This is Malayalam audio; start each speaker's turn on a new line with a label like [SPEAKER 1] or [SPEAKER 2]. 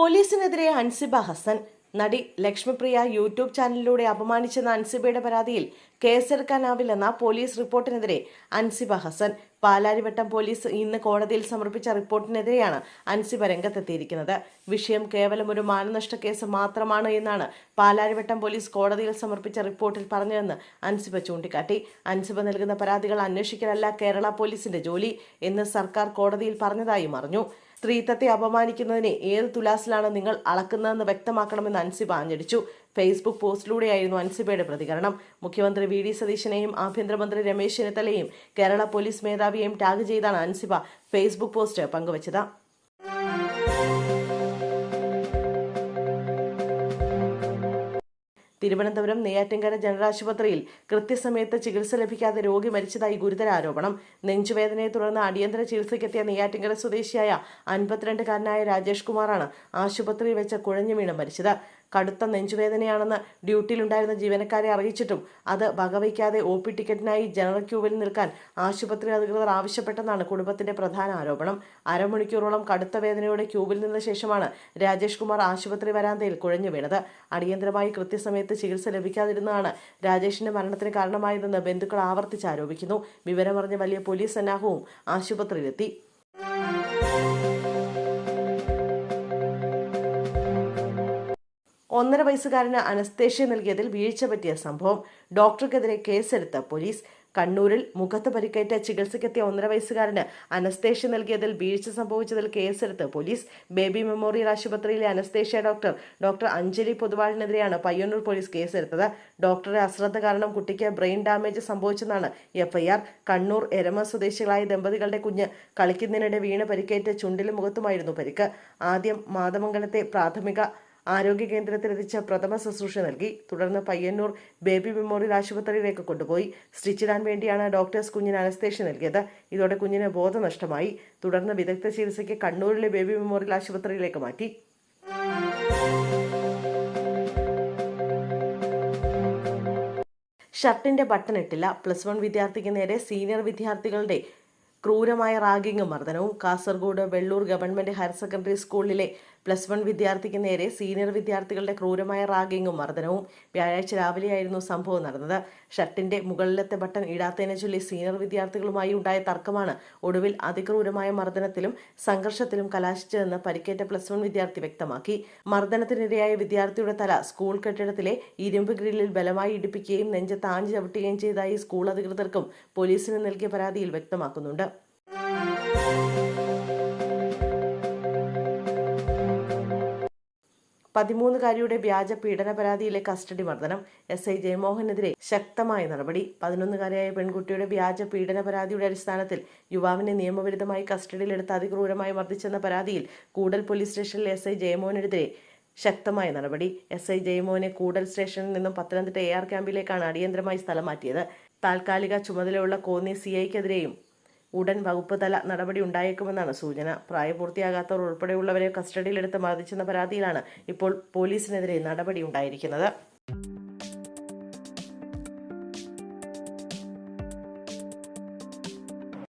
[SPEAKER 1] പോലീസിനെതിരെ അൻസിബ ഹസൻ. നടി ലക്ഷ്മിപ്രിയ യൂട്യൂബ് ചാനലിലൂടെ അപമാനിച്ചെന്ന അൻസിബയുടെ പരാതിയിൽ കേസെടുക്കാനാവില്ലെന്ന പോലീസ് റിപ്പോർട്ടിനെതിരെ അൻസിബ ഹസൻ. പാലാരിവട്ടം പോലീസ് ഇന്ന് കോടതിയിൽ സമർപ്പിച്ച റിപ്പോർട്ടിനെതിരെയാണ് അൻസിബ രംഗത്തെത്തിയിരിക്കുന്നത്. വിഷയം കേവലം ഒരു മാനനഷ്ട കേസ് മാത്രമാണ് എന്നാണ് പാലാരിവട്ടം പോലീസ് കോടതിയിൽ സമർപ്പിച്ച റിപ്പോർട്ടിൽ പറഞ്ഞതെന്ന് അൻസിബ ചൂണ്ടിക്കാട്ടി. അൻസിബ നൽകുന്ന പരാതികൾ അന്വേഷിക്കലല്ല കേരള പോലീസിന്റെ ജോലി എന്ന് സർക്കാർ കോടതിയിൽ പറഞ്ഞതായും അറിഞ്ഞു. സ്ത്രീത്വത്തെ അപമാനിക്കുന്നതിനെ ഏത് തുലാസിലാണ് നിങ്ങൾ അളക്കുന്നതെന്ന് വ്യക്തമാക്കണമെന്ന് അൻസിബ ആഞ്ഞടിച്ചു. ഫേസ്ബുക്ക് പോസ്റ്റിലൂടെയായിരുന്നു അൻസിബയുടെ പ്രതികരണം. മുഖ്യമന്ത്രി വി.ഡി. സതീശനെയും ആഭ്യന്തരമന്ത്രി രമേശ് ചെന്നിത്തലയെയും കേരള പോലീസ് മേധാവിയെയും ടാഗ് ചെയ്താണ് അൻസിബ ഫേസ്ബുക്ക് പോസ്റ്റ് പങ്കുവച്ചത്. തിരുവനന്തപുരം നെയ്യാറ്റിൻകര ജനറൽ ആശുപത്രിയിൽ കൃത്യസമയത്ത് ചികിത്സ ലഭിക്കാതെ രോഗി മരിച്ചതായി ഗുരുതര ആരോപണം. നെഞ്ചുവേദനയെ തുടർന്ന് അടിയന്തര ചികിത്സയ്ക്കെത്തിയ നെയ്യാറ്റിൻകര സ്വദേശിയായ 52-കാരനായ രാജേഷ് കുമാറാണ് ആശുപത്രിയിൽ വെച്ച് കുഴഞ്ഞു വീണ് മരിച്ചത്. കടുത്ത നെഞ്ചുവേദനയാണെന്ന് ഡ്യൂട്ടിയിലുണ്ടായിരുന്ന ജീവനക്കാരെ അറിയിച്ചിട്ടും അത് വകവയ്ക്കാതെ OP ടിക്കറ്റിനായി ജനറൽ ക്യൂവിൽ നിൽക്കാൻ ആശുപത്രി അധികൃതർ ആവശ്യപ്പെട്ടെന്നാണ് കുടുംബത്തിന്റെ പ്രധാന ആരോപണം. അരമണിക്കൂറോളം കടുത്ത വേദനയോടെ ക്യൂവിൽ നിന്ന ശേഷമാണ് രാജേഷ് കുമാർ ആശുപത്രി വരാന്തയിൽ കുഴഞ്ഞു വീണത്. അടിയന്തരമായി കൃത്യസമയത്ത് ചികിത്സ ലഭിക്കാതിരുന്നതാണ് രാജേഷിന്റെ മരണത്തിന് കാരണമായതെന്ന് ബന്ധുക്കൾ ആവർത്തിച്ച് ആരോപിക്കുന്നു. വിവരമറിഞ്ഞ വലിയ പോലീസ് സന്നാഹവും ആശുപത്രിയിലെത്തി. 1.5 വയസ്സുകാരന് അനസ്തേഷ്യ നൽകിയതിൽ വീഴ്ച പറ്റിയ സംഭവം. ഡോക്ടർക്കെതിരെ കേസെടുത്ത പോലീസ്. കണ്ണൂരിൽ മുഖത്ത് പരിക്കേറ്റ ചികിത്സയ്ക്കെത്തിയ 1.5 വയസ്സുകാരന് അനസ്തേഷ്യ നൽകിയതിൽ വീഴ്ച സംഭവിച്ചതിൽ കേസെടുത്ത് പോലീസ്. ബേബി മെമ്മോറിയൽ ആശുപത്രിയിലെ അനസ്തേഷ്യ ഡോക്ടർ അഞ്ജലി പൊതുവാളിനെതിരെയാണ് പയ്യന്നൂർ പോലീസ് കേസെടുത്തത്. ഡോക്ടറുടെ അശ്രദ്ധ കാരണം കുട്ടിക്ക് ബ്രെയിൻ ഡാമേജ് സംഭവിച്ചെന്നാണ് FIR. കണ്ണൂർ എരമ സ്വദേശികളായ ദമ്പതികളുടെ കുഞ്ഞ് കളിക്കുന്നതിനിടെ വീണ് പരിക്കേറ്റ് ചുണ്ടിലും മുഖത്തുമായിരുന്നു പരിക്ക്. ആദ്യം മാതമംഗലത്തെ പ്രാഥമിക ആരോഗ്യ കേന്ദ്രത്തിലെത്തിച്ച് പ്രഥമ ശുശ്രൂഷ നൽകി. തുടർന്ന് പയ്യന്നൂർ ബേബി മെമ്മോറിയൽ ആശുപത്രിയിലേക്ക് കൊണ്ടുപോയി. സ്റ്റിച്ചിടാൻ വേണ്ടിയാണ് ഡോക്ടേഴ്സ് കുഞ്ഞിന് അനസ്തേഷ്യ നൽകിയത്. ഇതോടെ കുഞ്ഞിന് ബോധനഷ്ടമായി. തുടർന്ന് വിദഗ്ധ ചികിത്സയ്ക്ക് കണ്ണൂരിലെ ബേബി മെമ്മോറിയൽ ആശുപത്രിയിലേക്ക് മാറ്റി. ഷർട്ടിന്റെ ബട്ടൺ ഇട്ടില്ല. +1 വിദ്യാർത്ഥിക്ക് നേരെ സീനിയർ വിദ്യാർത്ഥികളുടെ ക്രൂരമായ റാഗിങ്ങും മർദ്ദനവും. Kasaragod Vellur government higher secondary സ്കൂളിലെ +1 വിദ്യാർത്ഥിക്ക് നേരെ സീനിയർ വിദ്യാർത്ഥികളുടെ ക്രൂരമായ റാഗിങ്ങും മർദ്ദനവും. വ്യാഴാഴ്ച രാവിലെയായിരുന്നു സംഭവം നടന്നത്. ഷർട്ടിന്റെ മുകളിലത്തെ ബട്ടൺ ഇടാത്തതിനെ ചൊല്ലി സീനിയർ വിദ്യാർത്ഥികളുമായി ഉണ്ടായ തർക്കമാണ് ഒടുവിൽ അതിക്രൂരമായ മർദ്ദനത്തിലും സംഘർഷത്തിലും കലാശിച്ചതെന്ന് പരിക്കേറ്റ +1 വിദ്യാർത്ഥി വ്യക്തമാക്കി. മർദ്ദനത്തിനിരയായ വിദ്യാർത്ഥിയുടെ തല സ്കൂൾ കെട്ടിടത്തിലെ ഇരുമ്പ് ഗ്രില്ലിൽ ബലമായി ഇടിപ്പിക്കുകയും നെഞ്ചത്ത് ആഞ്ഞു ചവിട്ടുകയും ചെയ്തതായി സ്കൂൾ അധികൃതർക്കും പോലീസിന് നൽകിയ പരാതിയിൽ വ്യക്തമാക്കുന്നുണ്ട്. 13-കാരിയുടെ വ്യാജ പീഡന പരാതിയിലെ കസ്റ്റഡി മർദ്ദനം. SI ജയമോഹനെതിരെ ശക്തമായ നടപടി. 11-കാരിയായ പെൺകുട്ടിയുടെ വ്യാജ പീഡന പരാതിയുടെ അടിസ്ഥാനത്തിൽ യുവാവിനെ നിയമവിരുദ്ധമായി കസ്റ്റഡിയിലെടുത്ത് അതിക്രൂരമായി മർദ്ദിച്ചെന്ന പരാതിയിൽ കൂടൽ പോലീസ് സ്റ്റേഷനിലെ SI ജയമോഹനെതിരെ ശക്തമായ നടപടി. SI ജയമോഹനെ കൂടൽ സ്റ്റേഷനിൽ നിന്നും പത്തനംതിട്ട AR ക്യാമ്പിലേക്കാണ് അടിയന്തരമായി സ്ഥലം മാറ്റിയത്. താൽക്കാലിക ചുമതലയുള്ള കോന്നി CIക്കെതിരെയും ഉടൻ വകുപ്പ് തല നടപടി ഉണ്ടായേക്കുമെന്നാണ് സൂചന. പ്രായപൂർത്തിയാകാത്തവർ ഉൾപ്പെടെയുള്ളവരെ കസ്റ്റഡിയിലെടുത്ത് മർദ്ദിച്ചെന്ന പരാതിയിലാണ് ഇപ്പോൾ പോലീസിനെതിരെ നടപടി ഉണ്ടായിരിക്കുന്നത്.